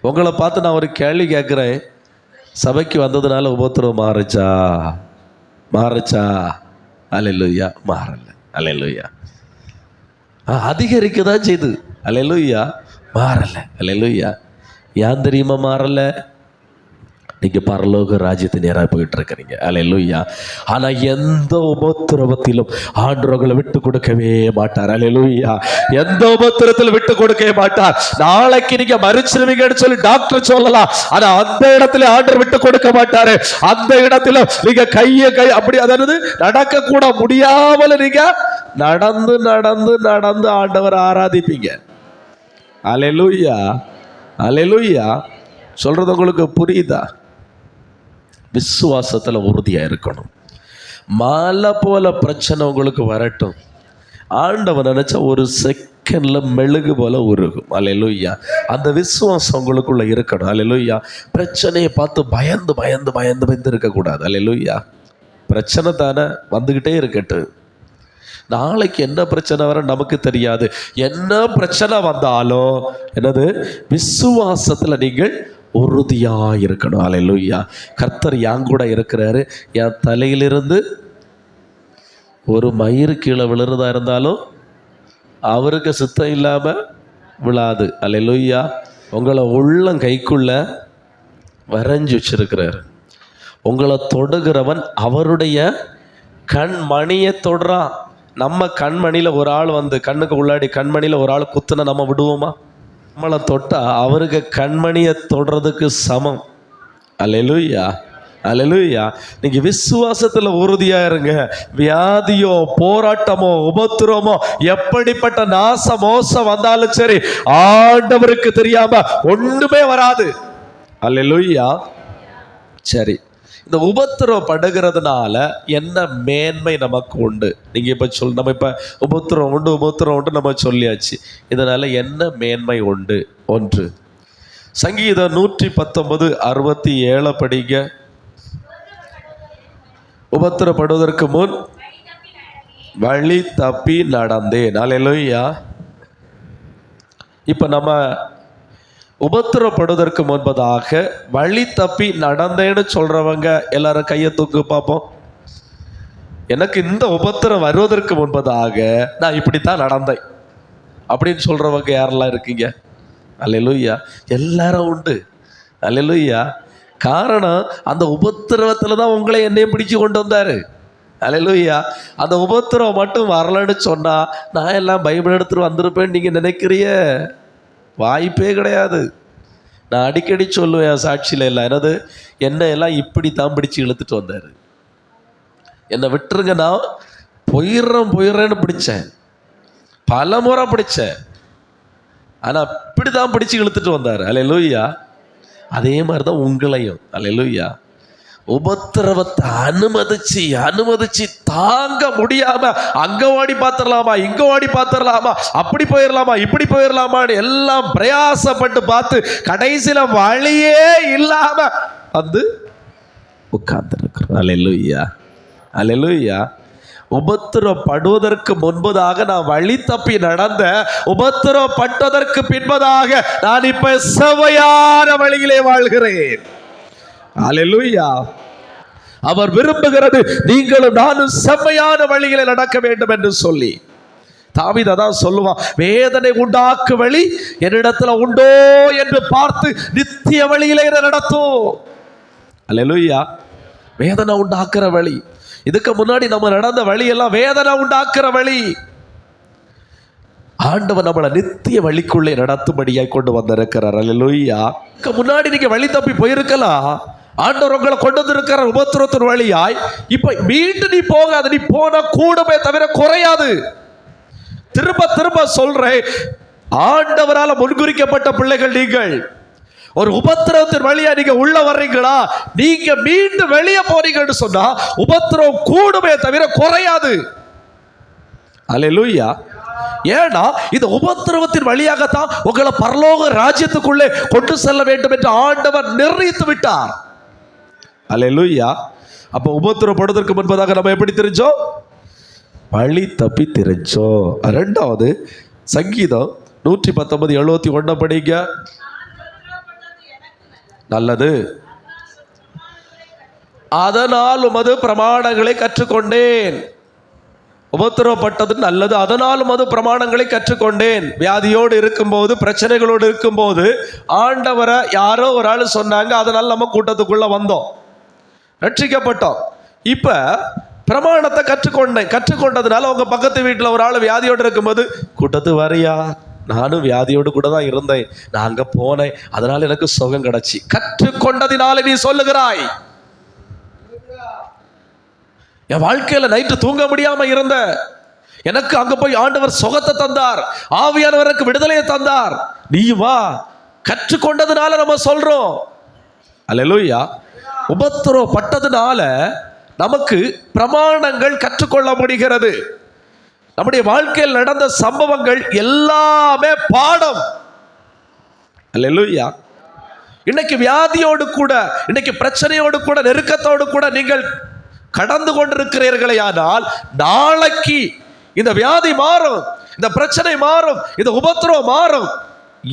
உங்களை பார்த்து நான் ஒரு கேள்வி கேட்குறேன், சபைக்கு வந்ததுனால உபத்திரவம் மாறுச்சா? மாறுச்சா? அல்லேலூயா. மாறல. அல்லேலூயா. அதிகரிக்க தான் செய்து. அல்லேலூயா. மாறல. அல்லேலூயா. ஏன் தெரியுமா மாறல? நீங்க பரலோக ராஜ்யத்தை நேராக போயிட்டு இருக்கிறீங்க. அல்லேலூயா. ஆனா எந்த உபத்திரவத்திலும் ஆண்டவர்களை விட்டு கொடுக்கவே மாட்டார். அல்லேலூயா. எந்த உபத்திரத்திலும் விட்டு கொடுக்கவே மாட்டார். நாளைக்கு நீங்க மறிச்சிருவீங்கன்னு சொல்லி டாக்டர் சொல்லலாம், ஆனா அந்த இடத்துல ஆண்டவர் விட்டு கொடுக்க மாட்டாரு. அந்த இடத்துல நீங்க கை அப்படி அதாவது நடக்க கூட முடியாமல் நீங்க நடந்து நடந்து நடந்து ஆண்டவர் ஆராதிப்பீங்க. அல்லேலூயா. அல்லேலூயா. சொல்றது உங்களுக்கு புரியுதா? விசுவாசத்துல உறுதியா இருக்கணும். மலை போல பிரச்சனை உங்களுக்கு வரட்டும், ஆண்டவன் நினைச்சா ஒரு செகண்ட்ல மெழுகு போல உருகும். அல்லேலூயா. அந்த விசுவாசம் உங்களுக்குள்ள இருக்கணும். அல்லேலூயா. பிரச்சனையை பார்த்து பயந்து பயந்து பயந்து பயந்து இருக்கக்கூடாது. அல்லேலூயா. பிரச்சனை தானே, வந்துகிட்டே இருக்கட்டும். நாளைக்கு என்ன பிரச்சனை வர நமக்கு தெரியாது. என்ன பிரச்சனை வந்தாலும் என்னது, விசுவாசத்துல நீங்கள் உறுதியா இருக்கணும். அல்லேலூயா. கர்த்தர் என் கூட இருக்கிறாரு. என் தலையிலிருந்து ஒரு மயிறு கீழே விழுறதா இருந்தாலும் அவருக்கு சித்தம் இல்லாம விழாது. அல்லேலூயா. உங்களை உள்ளம் கைக்குள்ள வரைஞ்சி வச்சிருக்கிறாரு. உங்களை தொடுகிறவன் அவருடைய கண்மணியை தொடுறான். நம்ம கண்மணியில் ஒரு ஆள் வந்து கண்ணுக்கு உள்ளாடி கண்மணியில் ஒரு ஆள் குத்துனா நம்ம விடுவோமா? நம்மளை தொட்டா அவருக்கு கண்மணியை தொடுறதுக்கு சமம். அல்லேலூயா. அல்லேலூயா. நீங்க விசுவாசத்துல உறுதியா இருங்க. வியாதியோ போராட்டமோ உபத்திரமோ எப்படிப்பட்ட நாச மோசம் வந்தாலும் சரி, ஆண்டவருக்கு தெரியாம ஒண்ணுமே வராது. அல்லேலூயா. சரி, இந்த உபத்திரவப்படுகிறதுனால என்ன மேன்மை நமக்கு உண்டு? நீங்கள் இப்போ நம்ம இப்போ உபத்திரம் உண்டு நம்ம சொல்லியாச்சு. இதனால் என்ன மேன்மை உண்டு? ஒன்று, சங்கீதம் 119:67 படிங்க. உபத்திரப்படுவதற்கு முன் வழி தப்பி நடந்தேன். அல்லேலூயா. இப்போ நம்ம உபத்திரப்படுவதற்கு முன்பதாக வழி தப்பி நடந்தேன்னு சொல்றவங்க எல்லாரும் கையை தூக்கு பார்ப்போம். எனக்கு இந்த உபத்திரம் வருவதற்கு முன்பதாக நான் இப்படித்தான் நடந்தேன் அப்படின்னு சொல்றவங்க யாரெல்லாம் இருக்கீங்க? அல்லேலூயா. எல்லாரும் உண்டு. அல்லேலூயா. காரணம், அந்த உபத்திரவத்துல தான் உங்களை என்னையும் பிடிச்சு கொண்டு வந்தாரு. அல்லேலூயா. அந்த உபத்திரம் மட்டும் வரலன்னு சொன்னா நான் எல்லாம் பைபிள் எடுத்துட்டு வந்திருப்பேன்னு நீங்க நினைக்கிறிய? வாய்ப்பே கிடையாது. நான் அடிக்கடி சொல்லுவேன் சாட்சியில் எல்லாம், என்னது, என்னை எல்லாம் இப்படி தான் பிடிச்சு இழுத்துட்டு வந்தார். என்னை விட்டுருங்க, நான் போயிடுறேன்னு பிடிச்சேன், பல முறை பிடிச்சேன், ஆனால் இப்படி தான் பிடிச்சு இழுத்துட்டு வந்தார். அல்லேலூயா. அதே மாதிரி தான் உங்களையும். அல்லேலூயா. உபத்திரவத்தை அனுமதிச்சு தாங்க முடியாம அங்க ஓடி பார்த்துடலாமா, இங்க ஓடி பார்த்துடலாமா, அப்படி போயிடலாமா, இப்படி போயிடலாமான்னு எல்லாம் பிரயாசப்பட்டு பார்த்து கடைசியில வழியே இல்லாம வந்து உட்கார்ந்து இருக்கிறோம். அல்லேலூயா. அல்லேலூயா. உபத்திரப்படுவதற்கு முன்பதாக நான் வழி தப்பி நடந்த, உபத்திரப்பட்டதற்கு பின்பதாக நான் இப்ப செவ்வையான வழியிலே வாழ்கிறேன். அல்லேலூயா. அவர் விரும்புகிறது நீங்களும் நானும் செம்மையான வழியிலே நடக்க வேண்டும் என்று சொல்லி. தாவீது அதான் சொல்லுவான், வேதனை உண்டாக்கு வழி என்னிடத்துல உண்டோ என்று பார்த்து நித்திய வழியிலே நடத்தும். அல்லேலூயா. வேதனை உண்டாக்குற வழி. இதுக்கு முன்னாடி நம்ம நடந்த வழி எல்லாம் வேதனை உண்டாக்குற வழி. ஆண்டவர் நம்மளை நித்திய வழிக்குள்ளே நடத்தும்படியாய் கொண்டு வந்திருக்கிறார். அல்லேலூயா. இதுக்கு முன்னாடி நீங்க வழி தப்பி போயிருக்கலாம். ஆண்டவர் உங்களை கொண்டு வந்திருக்கிற உபத்திரத்தின் வழியாய் இப்ப மீண்டும் நீ போகாது. நீ போன கூடமே தவிர குறையாது. திரும்ப திரும்ப சொல்றேன், ஆண்டவரால முன்குறிக்கப்பட்ட பிள்ளைகள் நீங்கள். ஒரு உபத்திரவத்தின் வழியா நீங்க உள்ள வர்றீங்களா, நீங்க மீண்டும் வெளியே போறீங்கன்னு சொன்னா உபத்திரவம் கூடுமே தவிர குறையாது. அல்லேலூயா. ஏன்னா இந்த உபத்திரவத்தின் வழியாகத்தான் உங்களை பரலோக ராஜ்யத்துக்குள்ளே கொண்டு செல்ல வேண்டும் என்று ஆண்டவர் நிர்ணயித்து விட்டார். அல்லேலூயா. அப்போ உபத்திரப்படுவதற்கு முன்பதாக நம்ம எப்படி தெரிஞ்சோம்? வழி தப்பி தெரிஞ்சோம். ரெண்டாவது, சங்கீதம் 119:71 படிங்க. நல்லது. அதனால் உமது பிரமாணங்களை கற்றுக்கொண்டேன். உபத்திரவப்பட்டது நல்லது, அதனாலும் அது பிரமாணங்களை கற்றுக்கொண்டேன். வியாதியோடு இருக்கும்போது, பிரச்சனைகளோடு இருக்கும்போது ஆண்டவரை யாரோ ஒரு ஆள் சொன்னாங்க, அதனால நம்ம கூட்டத்துக்குள்ள வந்தோம், ரட்சிக்கப்பட்டோம். இப்ப பிரமாணத்தை கற்றுக்கொண்டதுனால உங்க பக்கத்து வீட்டில் ஒரு ஆள் வியாதியோடு இருக்கும்போது, கூட்டத்து வரையா, நானும் வியாதியோடு கூட தான் இருந்தேன், நான் அங்க போனேன், அதனால எனக்கு சுகம் கிடைச்சி. கற்றுக்கொண்டதினால நீ சொல்லுகிறாய். என் வாழ்க்கையில நைட்டு தூங்க முடியாம இருந்த எனக்கு அங்க போய் ஆண்டவர் சுகத்தை தந்தார், ஆவியானவருக்கு விடுதலையை தந்தார். நீ வா. கற்றுக்கொண்டதுனால நம்ம சொல்றோம். அல்லேலூயா. உபத்திரவப்பட்டதுனால நமக்கு பிரமாணங்கள் கற்றுக்கொள்ள முடிகிறது. நம்முடைய வாழ்க்கையில் நடந்த சம்பவங்கள் எல்லாமே பாடம். அல்லேலூயா. இன்னைக்கு வியாதியோடு கூட, இன்னைக்கு பிரச்சனையோடு கூட, நெருக்கத்தோடு கூட நீங்கள் கடந்து கொண்டிருக்கிறீர்களே, ஆனால் நாளைக்கு இந்த வியாதி மாறும், இந்த பிரச்சனை மாறும், இந்த உபத்திரவம் மாறும்.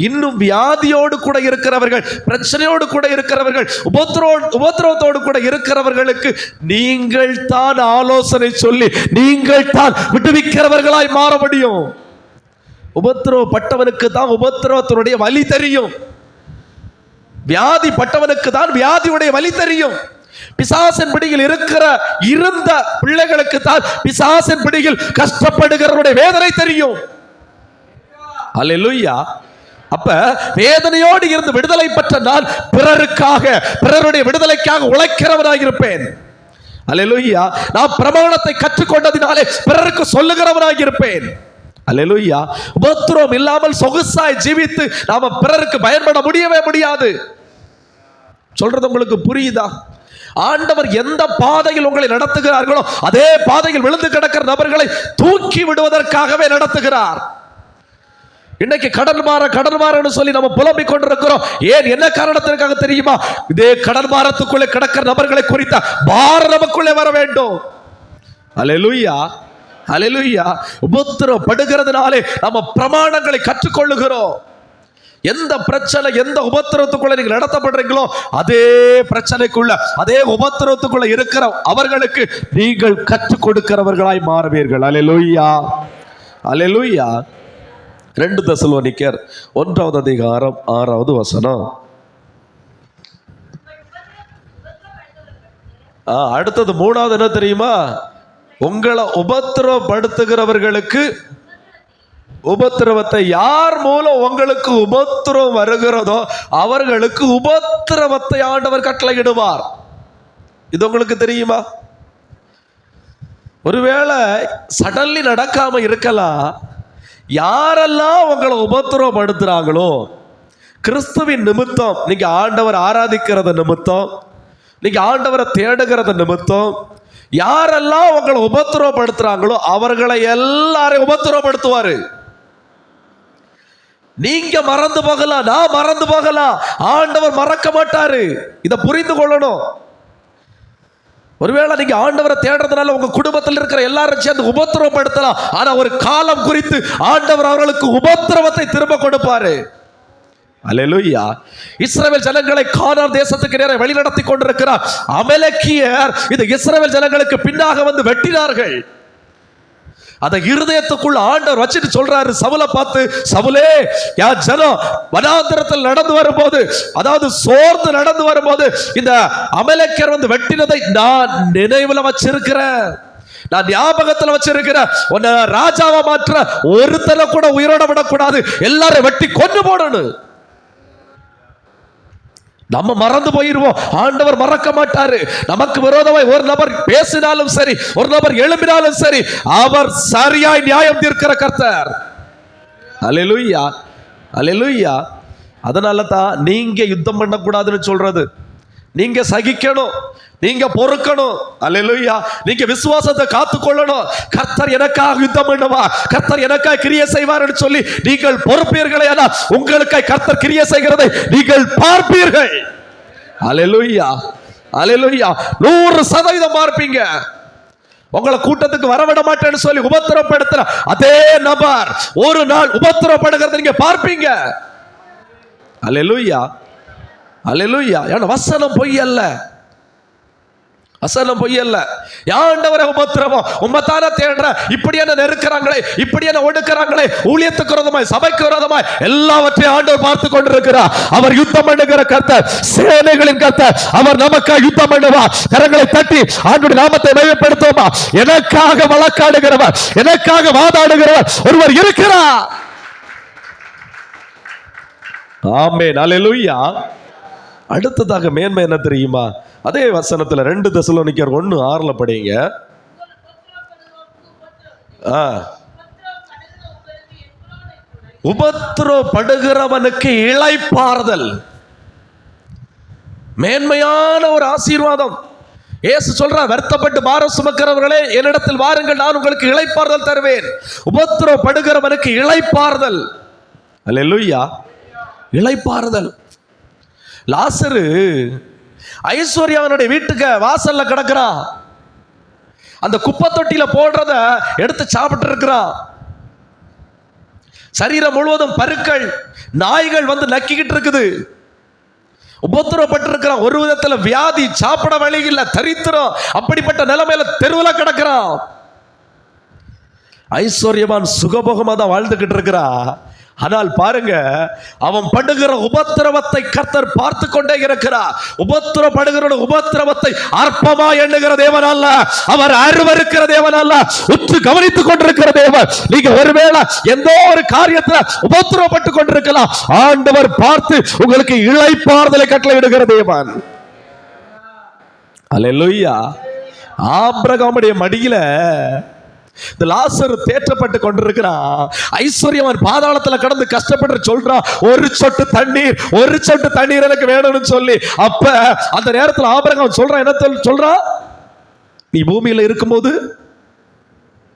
இன்னும் வியாதியோடு கூட இருக்கிறவர்கள், பிரச்சனையோடு கூட இருக்கிறவர்கள், உபத்திரவத்தோடு கூட இருக்கிறவர்களுக்கு நீங்கள் தான் ஆலோசனை சொல்லி நீங்கள் தான் விடுவிக்கிறவர்களாய் மாற முடியும். உபத்திரவப்பட்டவனுக்கு தான் உபத்திரவத்தினுடைய வலி தெரியும். வியாதிப்பட்டவனுக்கு தான் வியாதியுடைய வலி தெரியும். பிசாசின் பிடியில் இருந்த பிள்ளைகளுக்கு தான் பிசாசின் பிடியில் கஷ்டப்படுகிறவருடைய வேதனை தெரியும். அல்லேலூயா. அப்ப வேதனையோடு இருந்து விடுதலை பெற்ற நான் பிறருக்காக, பிறருடைய விடுதலைக்காக உழைக்கிறவனாக இருப்பேன். அல்லேலூயா. நான் பிரமாணத்தை கற்றுக்கொண்டதினாலே பிறருக்கு சொல்லுகிறவனாக இருப்பேன். அல்லேலூயா. உபத்திரவம் இல்லாமல் சொகுசாய் ஜீவித்து நாம பிறருக்கு பயன்பட முடியவே முடியாது. சொல்றது உங்களுக்கு புரியுதா? ஆண்டவர் எந்த பாதையில் உங்களை நடத்துகிறார்களோ அதே பாதையில் விழுந்து கிடக்கிற நபர்களை தூக்கி விடுவதற்காகவே நடத்துகிறார். இன்னைக்கு கடல் மாறன்னு சொல்லி நம்ம புலம்பிக் கொண்டிருக்கிறோம். ஏன், என்ன காரணத்திற்காக தெரியுமா? இதே கடல் மாறத்துக்குள்ளே கிடக்கிற நபர்களை குறித்த பாரம் நமக்குள்ளே வர வேண்டும். அல்லேலூயா. அல்லேலூயா. உபத்திரவப்படுகிறதுனாலே நம்ம பிரமாணங்களை கற்றுக்கொள்ளுகிறோம். எந்த பிரச்சனை, எந்த உபத்திரவத்துக்குள்ள நீங்க நடத்தப்படுறீங்களோ அதே பிரச்சனைக்குள்ள, அதே உபத்திரவத்துக்குள்ள இருக்கிற அவர்களுக்கு நீங்கள் கற்றுக் கொடுக்கிறவர்களாய் மாறுவீர்கள். அல்லேலூயா. அல்லேலூயா. 2 தெசலோனிக்கர் 1ஆம் அதிகாரம் 6வது வசனம். அடுத்தது 3வது என்ன தெரியுமா? உங்களை உபத்திரவப்படுத்துகிறவர்களுக்கு, உபத்திரவத்தை யார் மூலம் உங்களுக்கு உபத்திரவம் வருகிறதோ அவர்களுக்கு உபத்திரவத்தை ஆண்டவர் கட்டளையிடுவார். இது உங்களுக்கு தெரியுமா? ஒருவேளை சடன்லி நடக்காம இருக்கலாம். யாரெல்லாம் உங்களை உபத்திரவப்படுத்துறாங்களோ, கிறிஸ்துவின் நிமித்தம், நீங்க ஆண்டவர் ஆராதிக்கிறது நிமித்தம், நீங்க ஆண்டவரை தேடுகிறது நிமித்தம், யாரெல்லாம் உங்களை உபத்திரவப்படுத்துறாங்களோ அவர்களை எல்லாரையும் உபத்திரவப்படுத்துவாரு. நீங்க மறந்து போகலாம், நான் மறந்து போகலாம், ஆண்டவர் மறக்க மாட்டாரு. இதை புரிந்து கொள்ளணும். ஒருவேளை நீங்க ஆண்டவரை தேடுறதுனால உங்க குடும்பத்தில் இருக்கிற எல்லாரும் சேர்ந்து உபத்திரவப்படுத்தலாம். ஆனா ஒரு காலம் குறித்து ஆண்டவர் அவர்களுக்கு உபத்திரவத்தை திரும்ப கொடுப்பாரு. அல்லேலூயா. இஸ்ரவேல் ஜனங்களை கானான் தேசத்துக்கு நேரே வழிநடத்தி கொண்டிருக்கிறார். அமலேக்கியர் இந்த இஸ்ரவேல் ஜனங்களுக்கு பின்னாக வந்து வெட்டினார்கள். அதை இருதயத்துக்குள்ள ஆண்டவர் வச்சுட்டு சொல்றாரு சவுலை பார்த்து, சவுலே, என் ஜனம் வனாந்திரத்தில் நடந்து வரும்போது, அதாவது சோர்ந்து நடந்து வரும்போது இந்த அமலேக்கியர் வந்து வெட்டினதை நான் நினைவுல வச்சிருக்கிறேன், நான் ஞாபகத்தில் வச்சிருக்கிறேன். உன்னை ராஜாவை மாற்ற ஒருத்தனை கூட உயிரோட விடக்கூடாது, எல்லாரும் வெட்டி கொண்டு போடணும். நம்ம மறந்து போயிருவோம், ஆண்டவர் மறக்க மாட்டாரு. நமக்கு விரோதமாய் ஒரு நபர் பேசினாலும் சரி, ஒரு நபர் எழும்பினாலும் சரி, அவர் சரியாய் நியாயம் தீர்க்கிற கர்த்தர். அல்லேலூயா. அல்லேலூயா. அதனால தான் நீங்க யுத்தம் பண்ணக்கூடாதுன்னு சொல்றது. நீங்க சகிக்கணும், நீங்க பொறுக்கணும். அல்லேலூயா. நீங்க விசுவாசத்தை காத்துக்கொள்ளணும். கர்த்தர் எனக்காக யுத்தம் பண்ணுவா, கர்த்தர் எனக்காக கிரியை செய்வார்னு சொல்லி நீங்கள் பொறுப்பீர்களே, ஆனால் உங்களுக்காக கர்த்தர் கிரியை செய்கிறதை நீங்கள் பார்ப்பீர்கள். அல்லேலூயா. அல்லேலூயா. 100% பார்ப்பீங்க. உங்களை கூட்டத்துக்கு வரவிட மாட்டேன்னு சொல்லி உபத்திரப்படுத்துற அதே நபர் ஒரு நாள் உபத்திரப்படுகிறத நீங்க பார்ப்பீங்க. அல்லேலூயா. அல்லேலூயா. ஏன்னா வசனம் பொய் அல்ல. வசனம் பொய்யல்ல. ஆண்டவரை உபத்திரவம் உம்மத்தான தேடுற, இப்படி என்ன நெருக்கிறாங்களே, இப்படி என்ன ஒடுக்கிறாங்களே, ஊழியத்துக்கு விரோதமாய், சபைக்கு விரோதமாய் எல்லாவற்றையும் ஆண்டவர் பார்த்து கொண்டிருக்கிறார். அவர் யுத்தம் பண்ணுகிற கர்த்தர், சேனைகளின் கர்த்தர். அவர் நமக்காக யுத்தம் பண்ணுவார். கரங்களை தட்டி ஆண்டவருடைய நாமத்தை மகிமைப்படுத்துவோமா? எனக்காக வழக்காடுகிறவர், எனக்காக வாதாடுகிறவர் ஒருவர் இருக்கிறார். ஆமென், அல்லேலூயா. அடுத்ததாக மேன்மை என்ன தெரியுமா? அதே வசனத்துல 2 தெசலோனிக்கர் 1:6 படிங்க. உபத்திரவப்படுகிறவனுக்கு இளைப்பாறுதல், மேன்மையான ஒரு ஆசீர்வாதம். இயேசு சொல்றார், வருத்தப்பட்டு பாரம் சுமக்கிறவர்களே என்னிடத்தில் வாருங்கள், நான் உங்களுக்கு இளைப்பாறுதல் தருவேன். உபத்திரவப்படுகிறவனுக்கு இளைப்பாறுதல். அல்லேலூயா, இளைப்பாறுதல். லாசரு ஐஸ்வர்யாவனுடைய வீட்டுக்கு வாசல்ல கிடக்கிறான். அந்த குப்பை தொட்டியில போடுறத எடுத்து சாப்பிட்டு இருக்கிறான். சரீரம் முழுவதும் பருக்கள், நாய்கள் வந்து நக்கிக்கிட்டு இருக்குது. உபத்திரப்பட்டு இருக்கிறான். ஒரு விதத்துல வியாதி, சாப்பிட வழி இல்ல, தரித்திரம். அப்படிப்பட்ட நிலைமையில தெருவில் கிடக்கிறான். ஐஸ்வர்யவான் சுகபோகமா தான் வாழ்ந்துகிட்டு இருக்கிறான். ஆனால் பாருங்க, அவன் படுகிற உபத்திரவத்தை கர்த்தர் பார்த்து கொண்டே இருக்கிறார். உபத்திரப்படுகிற உபத்திரவத்தை அற்பமா எண்ணுகிற தேவன் அல்ல, அவர் அருவருக்கிற தேவன் அல்ல, உற்று கவனித்துக் கொண்டிருக்கிற தேவன். நீங்க ஒருவேளை எந்த ஒரு காரியத்துல உபத்திரப்பட்டு கொண்டிருக்கலாம், ஆண்டவர் பார்த்து உங்களுக்கு இளைப்பாறுதலை கட்டளையிடுகிற தேவன். அல்லேலூயா. ஆபிரகாமுடைய மடியில இந்த லாசர் தேற்றப்பட்டு கொண்டிருக்கிறான். ஐஸ்வர்யவான் பாதாளத்துல கடந்து கஷ்டப்பட்டு சொல்றான், ஒரு சொட்டு தண்ணீர் எனக்கு வேணும்னு சொல்லி. அப்ப அந்த நேரத்தில் ஆபிரகாம் சொல்றான், என்ன சொல்றான்? நீ பூமியில இருக்கும்போது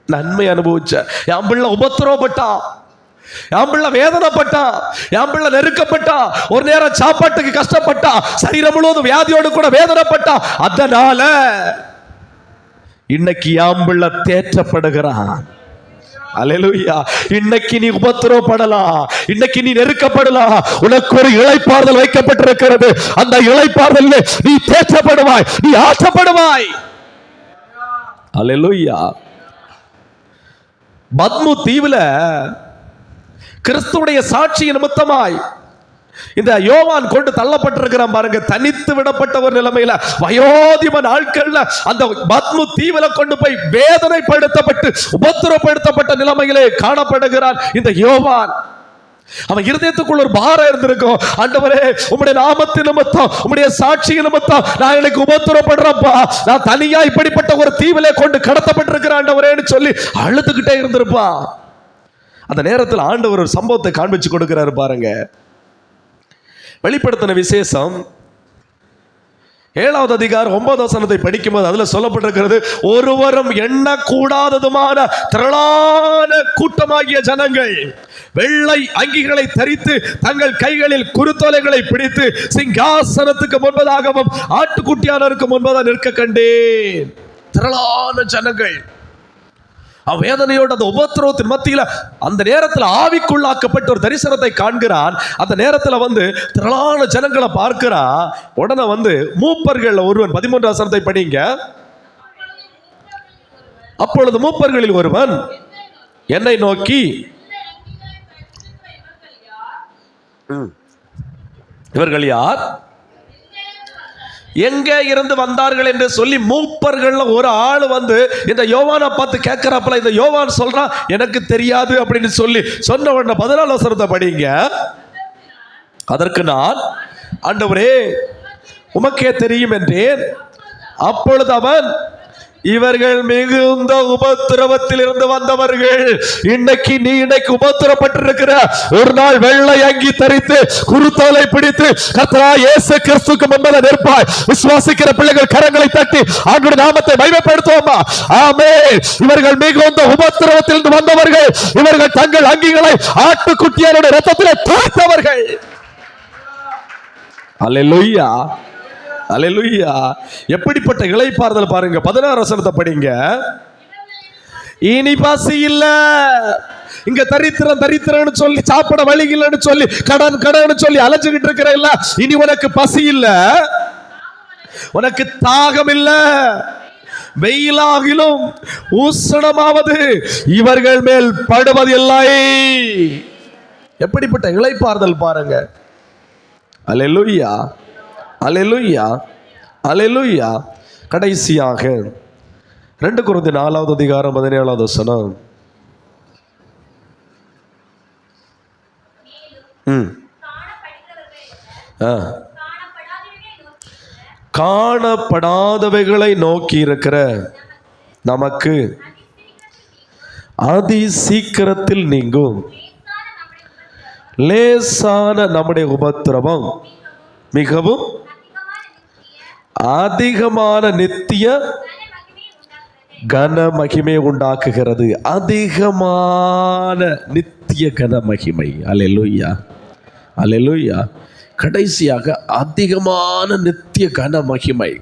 நன்மை அனுபவிச்ச, என் பிள்ளை உபத்திரவப்பட்டான், என் பிள்ளை வேதனைப்பட்டான், என் பிள்ளை நெருக்கப்பட்டான், ஒரு நேரம் சாப்பாட்டுக்கு கஷ்டப்பட்டான், சரீரம் முழுவதும் வியாதியோடு கூட வேதனைப்பட்டான். அதனால இன்னைக்கு ஆம்பிள்ள தேற்றப்படுகிறான். அல்லேலூயா. இன்னைக்கு நீ உபத்திரவப்படலாம், இன்னைக்கு நீ நெருக்கப்படலாம், உனக்கு ஒரு இளைப்பாறுதல் வைக்கப்பட்டிருக்கிறது. அந்த இளைப்பாறுதலில் நீ தேற்றப்படுவாய், நீ ஆற்றப்படுவாய். அல்லேலூயா. பத்மு தீவுல கிறிஸ்துவுடைய சாட்சி நிமித்தமாய் இந்த யோவான் கொண்டு தள்ளப்பட்டிருக்கிறான் பாருங்க. தனித்து விடப்பட்ட ஒரு நிலைமையில வயோதிப நாட்கள்ல அந்த பத்மு தீவில கொண்டு போய் வேதனைப்படுத்தப்பட்டு உபத்திரப்படுத்தப்பட்ட நிலைமையிலே காணப்படுகிறான் இந்த யோவான். அவன் இருதயத்துக்குள்ள ஒரு பாரம் இருந்திருக்கும். ஆண்டவரே, உம்முடைய நாமத்தின் நிமித்தம், உம்முடைய சாட்சி நிமித்தம் நான் எனக்கு உபத்திரப்படுறப்பா, நான் தனியா இப்படிப்பட்ட ஒரு தீவிலே கொண்டு கடத்தப்பட்டிருக்கிறேன் ஆண்டவரேன்னு சொல்லி அழுதுகிட்டே இருந்திருப்பான். அந்த நேரத்தில் ஆண்டவர் ஒரு சம்பவத்தை காண்பிச்சு கொடுக்கிறாரு பாருங்க. வெளிப்படுத்தின விசேஷம் 7வது அதிகாரம் 9வது வசனத்தை படிக்கும்போது அதுல சொல்லப்பட்டிருக்கிறது, ஒருவரும் எண்ணக்கூடாததுமான திரளான கூட்டமாகிய ஜனங்கள் வெள்ளை அங்கிகளை தரித்து தங்கள் கைகளில் குருத்தோலைகளை பிடித்து சிங்காசனத்துக்கு முன்பதாகவும் ஆட்டுக்குட்டியானருக்கு முன்பதாக நிற்க கண்டேன். திரளான ஜனங்கள் வேதனையோடு அந்த உபத்திரவத்தின் மத்தியில் அந்த நேரத்தில் ஆவிக்குள்ளாக்கப்பட்ட ஒரு தரிசனத்தை காண்கிறான். அந்த நேரத்தில் வந்து திரளான ஜனங்களை பார்க்கிறான். உடனே வந்து மூப்பர்கள் ஒருவன், 13வது வசனத்தை படிங்க. அப்பொழுது மூப்பர்களில் ஒருவன் என்னை நோக்கி, இவர்கள் யார், எங்கே இருந்து வந்தார்கள் என்று சொல்லி மூப்பர்கள் ஒரு ஆள் வந்து இந்த யோவானை பார்த்து கேட்கிறப்பல இந்த யோவான் சொல்றான், எனக்கு தெரியாது அப்படின்னு சொல்லி சொன்ன உடனே 14வது வசனத்தை படிங்க. அதற்கு நான், ஆண்டவரே உமக்கே தெரியும் என்றேன். அப்பொழுது அவன், இவர்கள் மிகுந்த உபத்திரவத்தில் இருந்து வந்தவர்கள். இன்னைக்கு உபத்திரப்பட்டிருக்கிற, ஒரு நாள் வெள்ளை அங்கி தரித்து குருத்தோலை பிடித்து கர்த்தராகிய இயேசு கிறிஸ்துவுக்கு முன்பாக நிற்பாய். விசுவாசிக்கிற பிள்ளைகள் கரங்களை தட்டி ஆண்டவருடைய நாமத்தை மகிமைப்படுத்துவோமா? ஆமென். இவர்கள் மிகுந்த உபத்திரவத்தில் இருந்து வந்தவர்கள். இவர்கள் தங்கள் அங்கிகளை ஆட்டுக்குட்டியாருடைய இரத்தத்திலே துவைத்தவர்கள். அல்லேலூயா, அல்லேலூயா. எப்படிப்பட்ட இளைப்பாறுதல் பாருங்க. 16வது வசனத்தை படிங்க. இனி பசி இல்ல, இங்க தரித்திரம்னு சொல்லி சாப்பிட வழி இல்லைன்னு சொல்லி கடன் சொல்லி அலைஞ்சுகிட்டு இருக்கிற இல்ல, இனி உனக்கு பசி இல்ல. உனக்கு தாகம் இல்ல, வெயிலாகிலும் உஷ்ணமாவது இவர்கள் மேல் படுவதில்லை. எப்படிப்பட்ட இளைப்பாறுதல் பாருங்க. அல்லேலூயா, அல்லேலூயா, அல்லேலூயா. கடைசியாக 2 கொரிந்தியர் 4வது அதிகாரம் 17வது வசனம். காணப்படாதவைகளை நோக்கி இருக்கிற நமக்கு அதி சீக்கிரத்தில் நீங்கும் லேசான நம்முடைய உபத்திரவம் மிகவும் அதிகமான நித்திய கன மகிமை உண்டாக்குகிறது. அதிகமான நித்திய கன மகிமை. அல்லேலூயா, அல்லேலூயா. கடைசியாக அதிகமான நித்திய கன மகிமை.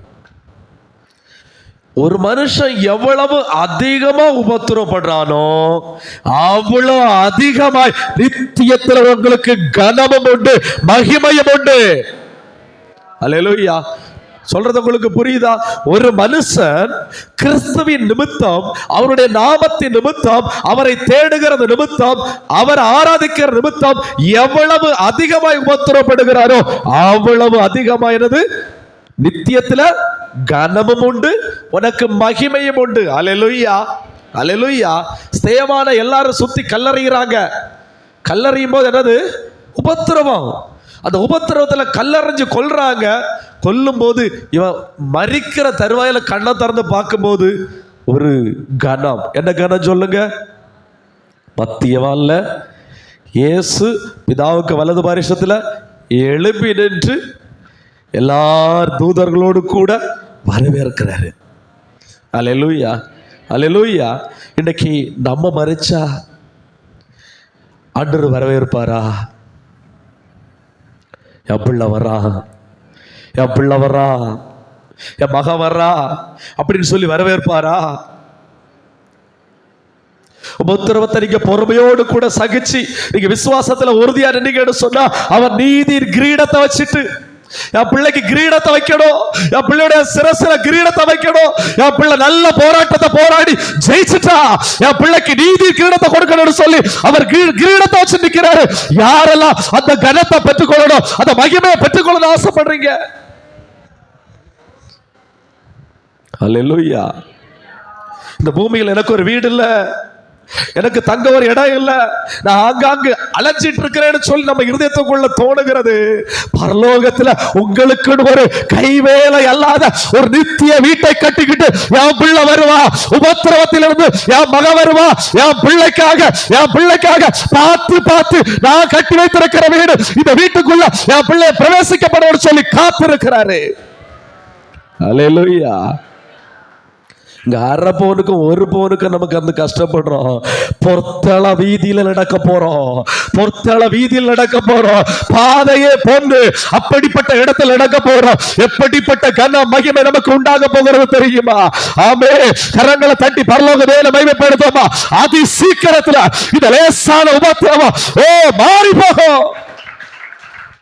ஒரு மனுஷன் எவ்வளவு அதிகமா உபத்திரப்படுறானோ அவ்வளவு அதிகமாய் நித்தியத்தில் உங்களுக்கு கனமும் உண்டு, மகிமையும் உண்டு. அல்லேலூயா. சொல்றது உங்களுக்கு புரியுதா? ஒரு மனுஷன் கிறிஸ்துவின் நிமித்தம், அவருடைய நாமத்தின் நிமித்தம், அவரை தேடுகிறது நிமித்தம், அவர் ஆராதிக்கிற நிமித்தம் எவ்வளவு அதிகமாய் உபத்திரப்படுகிறாரோ அவ்வளவு அதிகமாயினது நித்தியத்துல கனமும் உண்டு, உனக்கு மகிமையும் உண்டு. அல்லேலூயா, அல்லேலூயா. ஸ்தேவான எல்லாரும் சுத்தி கல்லறிகிறாங்க. கல்லறியும் போது என்னது? உபத்திரவம். அந்த உபத்திரவத்துல கல்லறிஞ்சு கொல்றாங்க. கொல்லும் போது இவன் மரிக்கிற தருவாயில கண்ணை திறந்து பார்க்கும்போது ஒரு கனம். என்ன கனம் சொல்லுங்க? மத்தியவான்ல இயேசு பிதாவுக்கு வலது பாரிசத்துல எழுப்பி நின்று எல்லார் தூதர்களோடு கூட வரவேற்கிறாரு. அல்லேலூயா, அல்லேலூயா. இன்னைக்கு நம்ம மரிச்சா ஆண்டவர் வரவேற்பாரா? என் பிள்ளை வர்றா, என் பிள்ளை வர்றா, என் மக வர்றா அப்படின்னு சொல்லி வரவேற்பாரா? உபத்திரவத்தை நீங்க பொறுமையோடு கூட சகிச்சு நீங்க விசுவாசத்துல உறுதியா நின்னீங்கன்னு சொன்னா அவர் நீதியின் கிரீடத்தை வச்சுட்டு, என் பிள்ளைக்கு கிரீடத்தை வைக்கணும், என் பிள்ளையுடைய சிரசுல கிரீடத்தை வைக்கணும், என் பிள்ளை நல்ல போராட்டத்தை போராடி ஜெயிச்சுட்டா என் பிள்ளைக்கு நீதி கிரீடத்தை கொடுக்கணும்னு சொல்லி அவர் கிரீடத்தை வச்சு நிக்கிறாரு. யாரெல்லாம் அந்த கனத்தை பெற்றுக்கொள்ளணும், அந்த மகிமையை பெற்றுக்கொள்ளணும் ஆசைப்படுறீங்க? அல்லேலூயா. இந்த பூமியில் எனக்கு ஒரு வீடு இல்ல, எனக்கு தங்க ஒரு இடம் இல்ல, நான் ஆங்காங்கு அலைஞ்சிட்டு இருக்கிறேன்னு சொல்லி நம்ம இருதயத்துக்குள்ள தோணுகிறது. பரலோகத்துல உங்களுக்குன்னு ஒரு கைவேலை அல்லாத ஒரு நித்திய வீட்டை கட்டிக்கிட்டு என் பிள்ளை வருவா, உபத்திரவத்திலிருந்து என் மக வருவா, என் பிள்ளைக்காக பார்த்து பார்த்து நான் கட்டி வைத்திருக்கிற வீடு, இந்த வீட்டுக்குள்ள என் பிள்ளை பிரவேசிக்கப்படும் சொல்லி காத்திருக்கிறாரு. அல்லேலூயா. இங்க 1/2 பவுனுக்கும் 1 பவுனுக்கும் நமக்கு அந்த கஷ்டப்படுறோம். பொற்தள வீதியில நடக்க போறோம், பொற்தள வீதியில் நடக்க போறோம். பாதையே பொண்ணு அப்படிப்பட்ட இடத்துல நடக்க போறோம். எப்படிப்பட்ட கன மகிமை நமக்கு உண்டாக போகிறது தெரியுமா? ஆமே. கரங்களை தட்டி பரலோக தேவனை மகிமைப்படுத்துமா? அதி சீக்கிரத்துல இந்த லேசான உபத்திரவம் மாறி போகும்.